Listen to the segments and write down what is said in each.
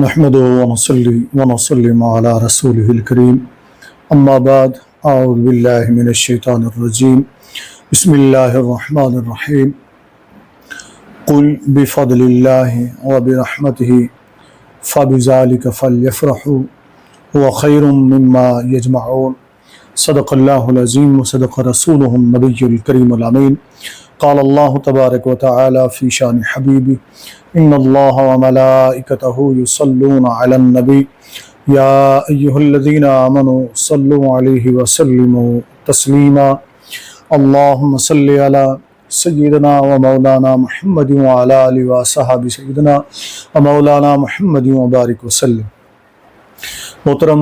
نحمده ونصلي ونسلم على رسوله الكريم أما بعد أعوذ بالله من الشيطان الرجيم بسم الله الرحمن الرحيم قل بفضل الله وبرحمته فبذلك فليفرحوا هو خير مما يجمعون صدق الله العظيم وصدق رسوله النبي الكريم الأمين قال الله تبارك وتعالى في شان حبيبه إن الله وملائكته يصلون على النبي يا أيها الذين آمنوا صلوا عليه وسلموا تسليما اللهم صل على سيدنا ومولانا محمد وعلى آله وصحبه سيدنا ومولانا محمد وبارك وسلم۔ محترم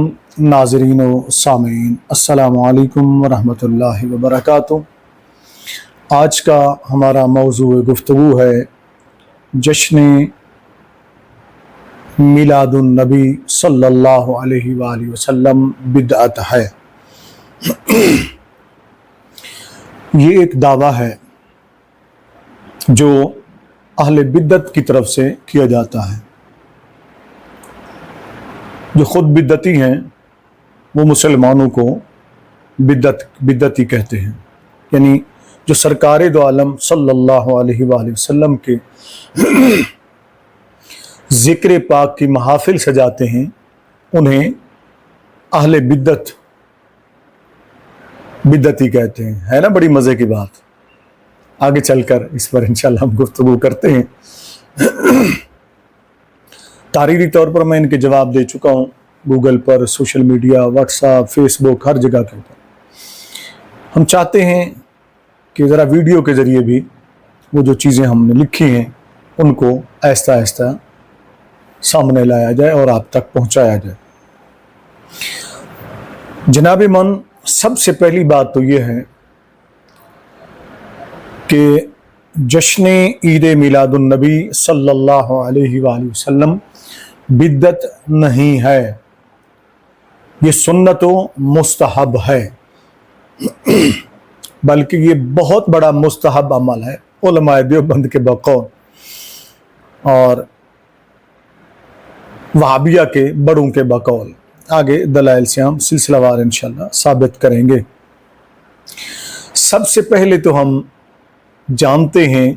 ناظرین و سامعین، السلام علیکم ورحمۃ اللہ وبرکاتہ۔ آج کا ہمارا موضوع گفتگو ہے جشن میلاد النبی صلی اللہ علیہ وآلہ وسلم بدعت ہے۔ یہ ایک دعویٰ ہے جو اہل بدعت کی طرف سے کیا جاتا ہے۔ جو خود بدعتی ہیں وہ مسلمانوں کو بدعتی کہتے ہیں، یعنی جو سرکار دو عالم صلی اللہ علیہ وآلہ وسلم کے ذکر پاک کی محافل سجاتے ہیں انہیں اہل بدعتی کہتے ہیں۔ ہے نا بڑی مزے کی بات؟ آگے چل کر اس پر انشاءاللہ ہم گفتگو کرتے ہیں۔ تحریری طور پر میں ان کے جواب دے چکا ہوں، گوگل پر، social media, WhatsApp, Facebook, ہر جگہ کے اوپر۔ ہم چاہتے ہیں کہ ذرا ویڈیو کے ذریعے بھی وہ جو چیزیں ہم نے لکھی ہیں ان کو آہستہ آہستہ سامنے لایا جائے اور آپ تک پہنچایا جائے۔ جناب من، سب سے پہلی بات تو یہ ہے کہ جشن عید میلاد النبی صلی اللہ علیہ وآلہ وسلم بدعت نہیں ہے، یہ سنت و مستحب ہے، بلکہ یہ بہت بڑا مستحب عمل ہے علماء دیوبند کے بقول اور وہابیہ کے بڑوں کے بقول۔ آگے دلائل سے ہم سلسلہ وار انشاءاللہ ثابت کریں گے۔ سب سے پہلے تو ہم جانتے ہیں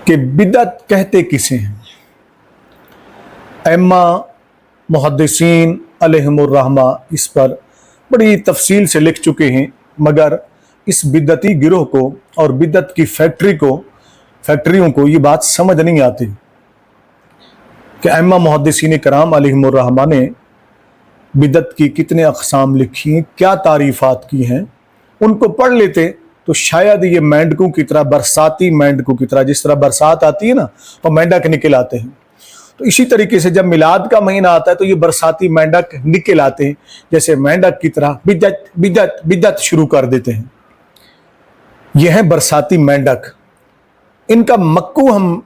کہ بدعت کہتے کسے ہیں۔ ائمہ محدثین علیہم الرحمہ اس پر بڑی تفصیل سے لکھ چکے ہیں، مگر اس بدعتی گروہ کو اور بدعت کی فیکٹریوں کو یہ بات سمجھ نہیں آتی کہ ائمہ محدثین کرام علیہم الرحمہ نے بدعت کی کتنے اقسام لکھی ہیں، کیا تعریفات کی ہیں۔ ان کو پڑھ لیتے تو شاید یہ مینڈکوں کی طرح، برساتی مینڈکوں کی طرح، جس طرح برسات آتی ہے نا تو مینڈک نکل آتے ہیں، تو اسی طریقے سے جب میلاد کا مہینہ آتا ہے تو یہ برساتی مینڈک نکل آتے ہیں، جیسے مینڈک کی طرح بدعت بدعت بدعت شروع کر دیتے ہیں۔ یہ ہیں برساتی مینڈک، ان کا مکو ہم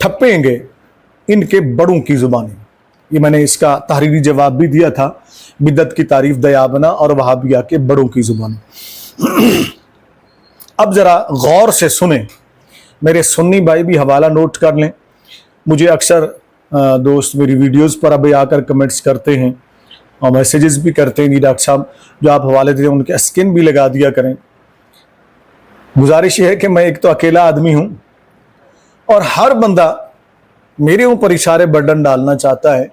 ٹھپیں گے ان کے بڑوں کی زبانیں۔ یہ میں نے اس کا تحریری جواب بھی دیا تھا، بدعت کی تعریف دیابنا اور وہابیہ کے بڑوں کی زبانیں۔ اب ذرا غور سے سنیں، میرے سنی بھائی بھی حوالہ نوٹ کر لیں۔ مجھے اکثر دوست میری ویڈیوز پر ابھی آ کر کمنٹس کرتے ہیں اور میسیجز بھی کرتے ہیں کہ ڈاکٹر صاحب جو آپ حوالے دیتے ہیں ان کے اسکن بھی لگا دیا کریں۔ گزارش یہ ہے کہ میں ایک تو اکیلا آدمی ہوں اور ہر بندہ میرے اوپر اشارے برڈن ڈالنا چاہتا ہے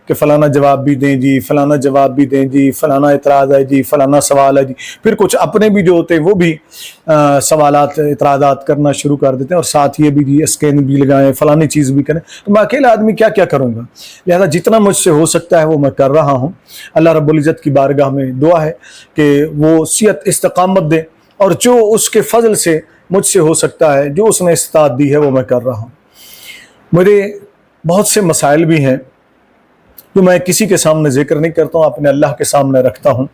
کہ فلانا جواب بھی دیں جی، فلانا جواب بھی دیں جی، فلانا اعتراض ہے جی، فلانا سوال ہے جی، پھر کچھ اپنے بھی جو ہوتے ہیں وہ بھی سوالات اعتراضات کرنا شروع کر دیتے ہیں اور ساتھ یہ بھی جی اسکین بھی لگائیں، فلانی چیز بھی کریں۔ تو میں اکیلا آدمی کیا کیا کروں گا؟ لہذا جتنا مجھ سے ہو سکتا ہے وہ میں کر رہا ہوں۔ اللہ رب العزت کی بارگاہ میں دعا ہے کہ وہ صحت استقامت دے، اور جو اس کے فضل سے مجھ سے ہو سکتا ہے، جو اس نے استطاعت دی ہے وہ میں کر رہا ہوں۔ میرے بہت سے مسائل بھی ہیں جو میں کسی کے سامنے ذکر نہیں کرتا ہوں، اپنے اللہ کے سامنے رکھتا ہوں۔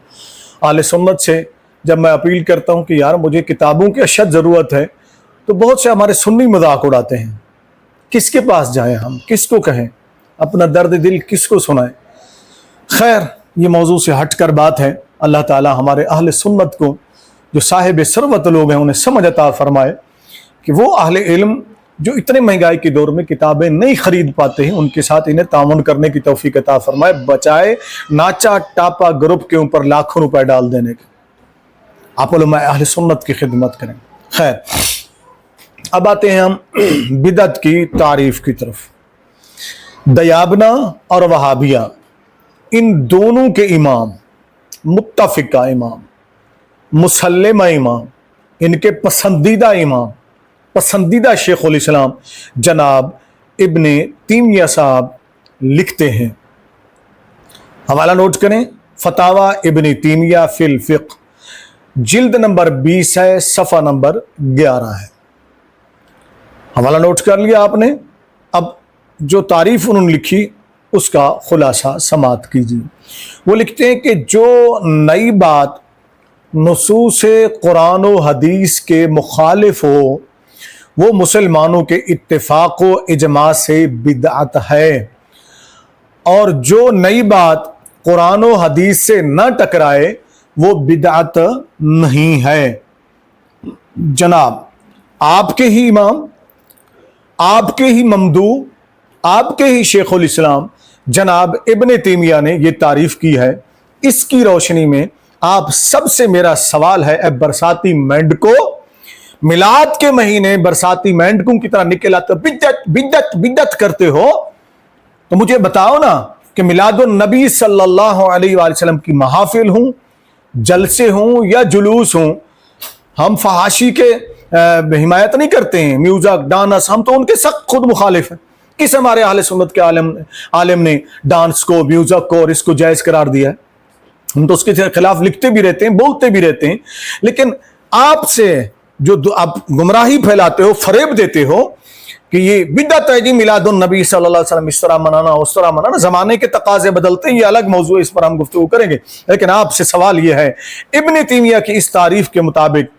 اہل سنت سے جب میں اپیل کرتا ہوں کہ یار مجھے کتابوں کی اشد ضرورت ہے، تو بہت سے ہمارے سنی مذاق اڑاتے ہیں۔ کس کے پاس جائیں ہم، کس کو کہیں، اپنا درد دل کس کو سنائیں؟ خیر، یہ موضوع سے ہٹ کر بات ہے۔ اللہ تعالی ہمارے اہل سنت کو جو صاحب ثروت لوگ ہیں انہیں سمجھ عطا فرمائے کہ وہ اہل علم جو اتنے مہنگائی کے دور میں کتابیں نہیں خرید پاتے ہیں، ان کے ساتھ انہیں تعاون کرنے کی توفیق عطا فرمائے، بچائے ناچا ٹاپا گروپ کے اوپر لاکھوں روپے ڈال دینے کے۔ آپ علماء اہل سنت کی خدمت کریں۔ خیر، اب آتے ہیں ہم بدعت کی تعریف کی طرف۔ دیابنا اور وہابیہ، ان دونوں کے امام، متفقہ امام، مسلمہ امام، ان کے پسندیدہ امام، پسندیدہ شیخ الاسلام جناب ابن تیمیہ صاحب لکھتے ہیں، حوالہ نوٹ کریں، فتاوی ابن تیمیہ فی الفقہ، جلد نمبر 20 ہے، صفحہ نمبر 11 ہے۔ حوالہ نوٹ کر لیا آپ نے؟ اب جو تعریف انہوں نے لکھی اس کا خلاصہ سماعت کیجیے۔ وہ لکھتے ہیں کہ جو نئی بات نصوص قرآن و حدیث کے مخالف ہو وہ مسلمانوں کے اتفاق و اجماع سے بدعت ہے، اور جو نئی بات قرآن و حدیث سے نہ ٹکرائے وہ بدعت نہیں ہے۔ جناب آپ کے ہی امام، آپ کے ہی ممدوح، آپ کے ہی شیخ الاسلام جناب ابن تیمیہ نے یہ تعریف کی ہے۔ اس کی روشنی میں آپ سب سے میرا سوال ہے، اے برساتی مینڈکو، میلاد کے مہینے برساتی مینڈکوں کی طرح نکل آتے بدعت بدعت بدعت کرتے ہو، تو مجھے بتاؤ نا کہ میلاد النبی صلی اللہ علیہ وآلہ وسلم کی محافل ہوں، جلسے ہوں یا جلوس ہوں، ہم فحاشی کے حمایت نہیں کرتے ہیں، میوزک ڈانس، ہم تو ان کے سخت خود مخالف ہیں۔ کس ہمارے اہل سنت کے عالم نے ڈانس کو، میوزک کو اور اس کو جائز قرار دیا ہے؟ ہم تو اس کے خلاف لکھتے بھی رہتے ہیں، بولتے بھی رہتے ہیں، لیکن آپ سے جو آپ گمراہی پھیلاتے ہو، فریب دیتے ہو کہ یہ بدعت ہے جی میلاد النبی صلی اللہ علیہ وسلم، اس طرح منانا اس طرح منانا، زمانے کے تقاضے بدلتے ہیں، یہ الگ موضوع ہے، اس پر ہم گفتگو کریں گے۔ لیکن آپ سے سوال یہ ہے، ابن تیمیہ کی اس تعریف کے مطابق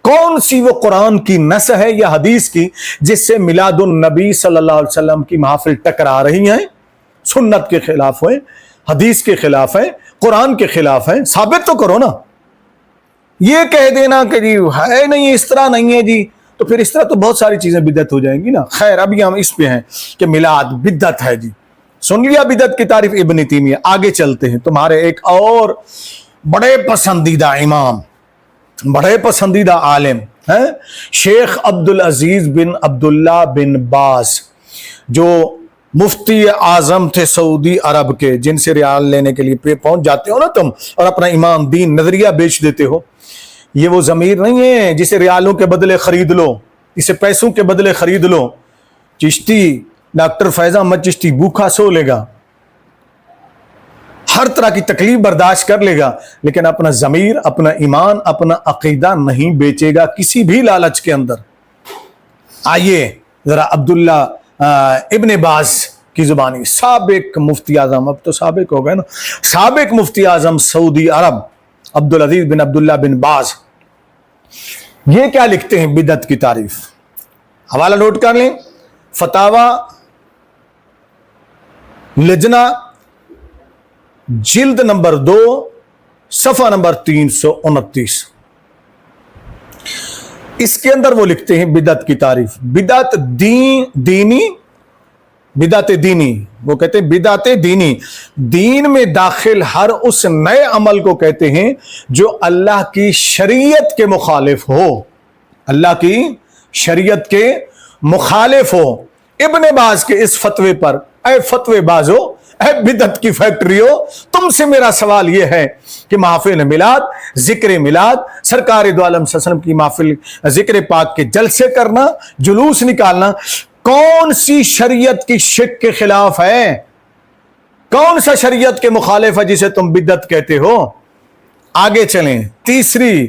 کون سی وہ قرآن کی نص ہے یا حدیث کی جس سے میلاد النبی صلی اللہ علیہ وسلم کی محافل ٹکرا رہی ہیں، سنت کے خلاف ہیں، حدیث کے خلاف ہیں، قرآن کے خلاف ہیں؟ ثابت تو کرو نا۔ یہ کہہ دینا کہ جی ہے نہیں، اس طرح نہیں ہے جی، تو پھر اس طرح تو بہت ساری چیزیں بدعت ہو جائیں گی نا۔ خیر، ابھی ہم اس پہ ہیں کہ میلاد بدعت ہے جی، سن لیا بدعت کی تعریف ابن تیمیہ۔ آگے چلتے ہیں، تمہارے ایک اور بڑے پسندیدہ امام، بڑے پسندیدہ عالم ہیں، شیخ عبدالعزیز بن عبداللہ بن باز، جو مفتی اعظم تھے سعودی عرب کے، جن سے ریال لینے کے لیے پہنچ جاتے ہو نا تم، اور اپنا امام دین نظریہ بیچ دیتے ہو۔ یہ وہ ضمیر نہیں ہے جسے ریالوں کے بدلے خرید لو، اسے پیسوں کے بدلے خرید لو۔ چشتی ڈاکٹر فیض احمد چشتی بھوکا سو لے گا، ہر طرح کی تکلیف برداشت کر لے گا، لیکن اپنا ضمیر، اپنا ایمان، اپنا عقیدہ نہیں بیچے گا کسی بھی لالچ کے اندر۔ آئیے ذرا عبداللہ ابن باز کی زبانی، سابق مفتی اعظم، اب تو سابق ہو گئے نا، سابق مفتی اعظم سعودی عرب عبدالعزیز بن عبداللہ بن باز، یہ کیا لکھتے ہیں بدعت کی تعریف؟ حوالہ نوٹ کر لیں، فتاوی لجنہ جلد نمبر 2 صفحہ نمبر 329۔ اس کے اندر وہ لکھتے ہیں بدعت کی تعریف، بدعت دینی، بدعت دینی، وہ کہتے ہیں بدعت دینی، دین میں داخل ہر اس نئے عمل کو کہتے ہیں جو اللہ کی شریعت کے مخالف ہو، اللہ کی شریعت کے مخالف ہو۔ ابن باز کے اس فتوے پر، اے فتوے بازو، اے بدعت کی فیکٹریو، تم سے میرا سوال یہ ہے کہ محافل میلاد، ذکر میلاد، سرکار دو عالم صلی اللہ علیہ وسلم کی محافل ذکر پاک کے جلسے کرنا، جلوس نکالنا، کون سی شریعت کی شک کے خلاف ہے؟ کون سا شریعت کے مخالف ہے جسے تم بدعت کہتے ہو؟ آگے چلیں، تیسری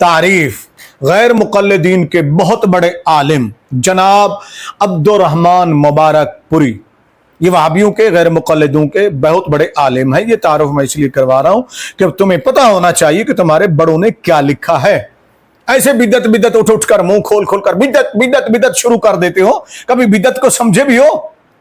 تعریف غیر مقلدین کے بہت بڑے عالم جناب عبد الرحمن مبارک پوری، یہ وہابیوں کے غیر مقلدوں کے بہت بڑے عالم ہیں۔ یہ تعارف میں اس لیے کروا رہا ہوں کہ تمہیں پتہ ہونا چاہیے کہ تمہارے بڑوں نے کیا لکھا ہے۔ ایسے بدعت بدعت اٹھ کر منہ کھول کھول کر بدعت بدعت بدعت شروع کر دیتے ہو، کبھی بدعت کو سمجھے بھی ہو؟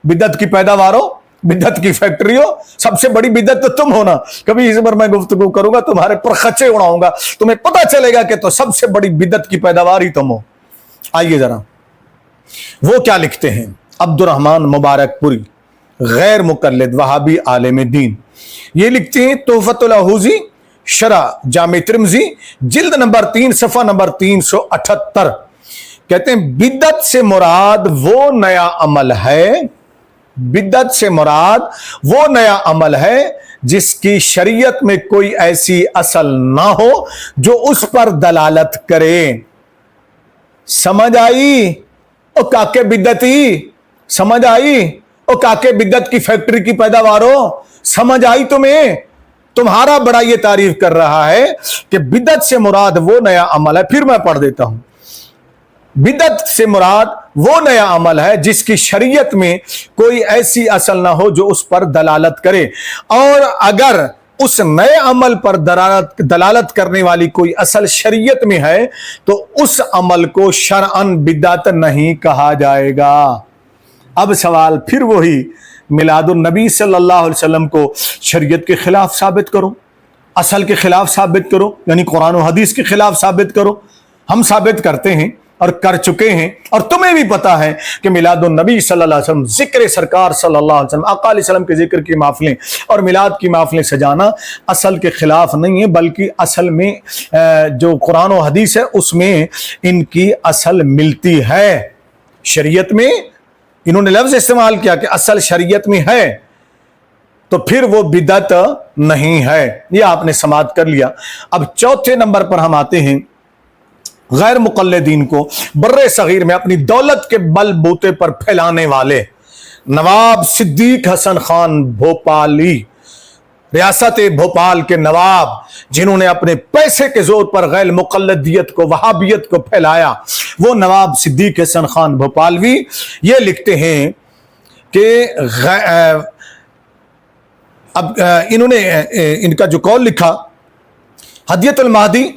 بدعت کی پیداوار ہو، بدعت کی فیکٹری ہو، سب سے بڑی بدعت تو تم ہونا۔ کبھی اس پر میں گفتگو کروں گا، تمہارے پر خچے اڑاؤں گا، تمہیں پتہ چلے گا کہ تو سب سے بڑی بدعت کی پیداوار ہی تم ہو۔ آئیے ذرا وہ کیا لکھتے ہیں؟ عبد الرحمن مبارک پوری، غیر مقلد وہابی عالم دین، یہ لکھتے ہیں تحفۃ الحوزی شرح جامع ترمذی جلد نمبر 3 صفحہ نمبر 378، کہتے ہیں بدعت سے مراد وہ نیا عمل ہے، بدعت سے مراد وہ نیا عمل ہے جس کی شریعت میں کوئی ایسی اصل نہ ہو جو اس پر دلالت کرے۔ سمجھ آئی او کاکے بدعتی؟ سمجھ آئی او کاکے بدعت کی فیکٹری کی پیداواروں؟ سمجھ آئی تمہیں؟ تمہارا بڑا یہ تعریف کر رہا ہے کہ بدعت سے مراد وہ نیا عمل ہے۔ پھر میں پڑھ دیتا ہوں، بدعت سے مراد وہ نیا عمل ہے جس کی شریعت میں کوئی ایسی اصل نہ ہو جو اس پر دلالت کرے، اور اگر اس نئے عمل پر دلالت کرنے والی کوئی اصل شریعت میں ہے تو اس عمل کو شرعاً بدعت نہیں کہا جائے گا۔ اب سوال پھر وہی، میلاد النبی صلی اللہ علیہ وسلم کو شریعت کے خلاف ثابت کرو، اصل کے خلاف ثابت کرو، یعنی قرآن و حدیث کے خلاف ثابت کرو۔ ہم ثابت کرتے ہیں اور کر چکے ہیں، اور تمہیں بھی پتا ہے کہ میلاد النبی صلی اللہ علیہ وسلم، ذکر سرکار صلی اللہ علیہ وسلم، آقا علیہ السلام کے ذکر کی محفلیں اور میلاد کی محفلیں سجانا اصل کے خلاف نہیں ہے، بلکہ اصل میں جو قرآن و حدیث ہے اس میں ان کی اصل ملتی ہے۔ شریعت میں انہوں نے لفظ استعمال کیا کہ اصل شریعت میں ہے، تو پھر وہ بدعت نہیں ہے۔ یہ آپ نے سماعت کر لیا۔ اب چوتھے نمبر پر ہم آتے ہیں، غیر مقلدین کو بر صغیر میں اپنی دولت کے بل بوتے پر پھیلانے والے نواب صدیق حسن خان بھوپالی، ریاست بھوپال کے نواب، جنہوں نے اپنے پیسے کے زور پر غیر مقلدیت کو، وہابیت کو پھیلایا، وہ نواب صدیق حسن خان بھوپالوی یہ لکھتے ہیں کہ اب انہوں نے ان کا جو قول لکھا، ہدیۃ المہدی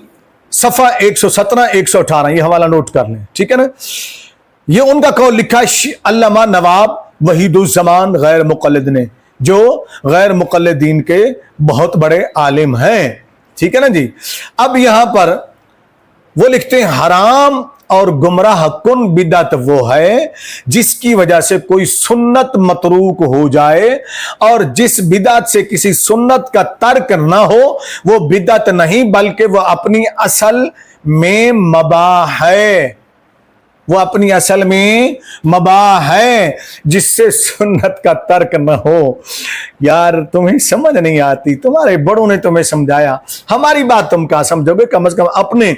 صفحہ 117 118، یہ حوالہ نوٹ کر لیں، ٹھیک ہے نا؟ یہ ان کا قول لکھا علامہ نواب وحید الزمان غیر مقلد نے، جو غیر مقلدین کے بہت بڑے عالم ہیں، ٹھیک ہے نا جی؟ اب یہاں پر وہ لکھتے ہیں حرام اور گمراہ کن بدعت وہ ہے جس کی وجہ سے کوئی سنت متروک ہو جائے، اور جس بدعت سے کسی سنت کا ترک نہ ہو وہ بدعت نہیں بلکہ وہ اپنی اصل میں مباح ہے، وہ اپنی اصل میں مباح ہے، جس سے سنت کا ترک نہ ہو۔ یار تمہیں سمجھ نہیں آتی، تمہارے بڑوں نے تمہیں سمجھایا، ہماری بات تم کہاں سمجھو گے؟ کم از کم اپنے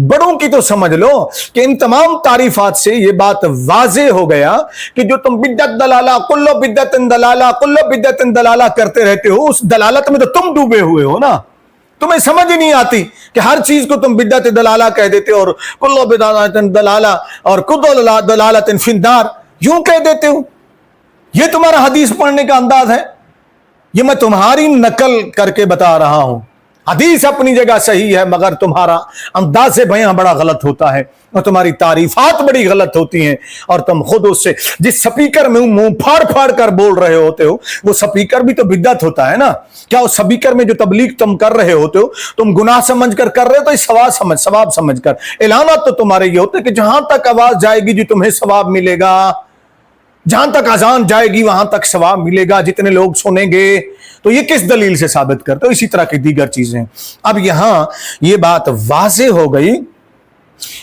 بڑوں کی تو سمجھ لو کہ ان تمام تعریفات سے یہ بات واضح ہو گیا کہ جو تم بدعت دلالہ، کلو بدعت دلالہ، کلو بدعت دلالہ کرتے رہتے ہو، اس دلالت میں تو تم ڈوبے ہوئے ہو نا۔ تمہیں سمجھ ہی نہیں آتی کہ ہر چیز کو تم بدعت دلالہ کہہ دیتے ہو، اور کلو بدعت دلالہ اور کلو دلالت فی النار یوں کہہ دیتے ہو۔ یہ تمہارا حدیث پڑھنے کا انداز ہے؟ یہ میں تمہاری نقل کر کے بتا رہا ہوں۔ حدیث اپنی جگہ صحیح ہے، مگر تمہارا انداز بیاں بڑا غلط ہوتا ہے، اور تمہاری تعریفات بڑی غلط ہوتی ہیں، اور تم خود اس سے جس سپیکر میں منہ پھاڑ پھاڑ کر بول رہے ہوتے ہو، وہ سپیکر بھی تو بدعت ہوتا ہے نا؟ کیا اس سپیکر میں جو تبلیغ تم کر رہے ہوتے ہو، تم گناہ سمجھ کر کر رہے ہو تو ثواب سمجھ کر؟ اعلانات تو تمہارے یہ ہوتے کہ جہاں تک آواز جائے گی جو تمہیں ثواب ملے گا، جہاں تک اذان جائے گی وہاں تک ثواب ملے گا، جتنے لوگ سنیں گے۔ تو یہ کس دلیل سے ثابت کرتے ہو؟ اسی طرح کی دیگر چیزیں۔ اب یہاں یہ بات واضح ہو گئی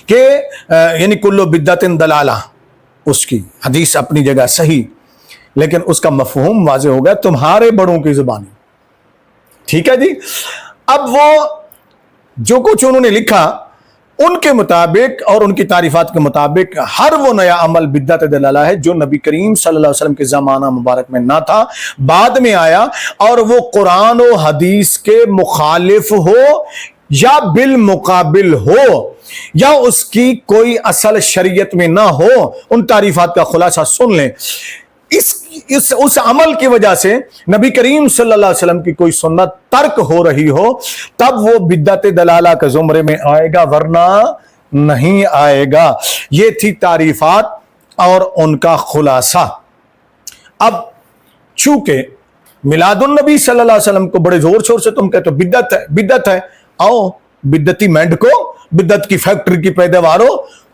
کہ یعنی کلو بدعت دلالہ، اس کی حدیث اپنی جگہ صحیح، لیکن اس کا مفہوم واضح ہو گیا تمہارے بڑوں کی زبانی، ٹھیک ہے جی؟ اب وہ جو کچھ انہوں نے لکھا ان کے مطابق اور ان کی تعریفات کے مطابق ہر وہ نیا عمل بدعت دلالہ ہے جو نبی کریم صلی اللہ علیہ وسلم کے زمانہ مبارک میں نہ تھا، بعد میں آیا، اور وہ قرآن و حدیث کے مخالف ہو یا بالمقابل ہو یا اس کی کوئی اصل شریعت میں نہ ہو۔ ان تعریفات کا خلاصہ سن لیں۔ اس عمل کی وجہ سے نبی کریم صلی اللہ علیہ وسلم کی کوئی سنت ترک ہو رہی ہو تب وہ بدعت دلالہ کے زمرے میں آئے گا، ورنہ نہیں آئے گا۔ یہ تھی تعریفات اور ان کا خلاصہ۔ اب چونکہ میلاد النبی صلی اللہ علیہ وسلم کو بڑے زور شور سے تم کہتے ہو بدعت ہے، بدعت ہے، آؤ بدعتی مینڈ کو، بدعت کی فیکٹری کی پیداواروں،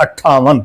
58।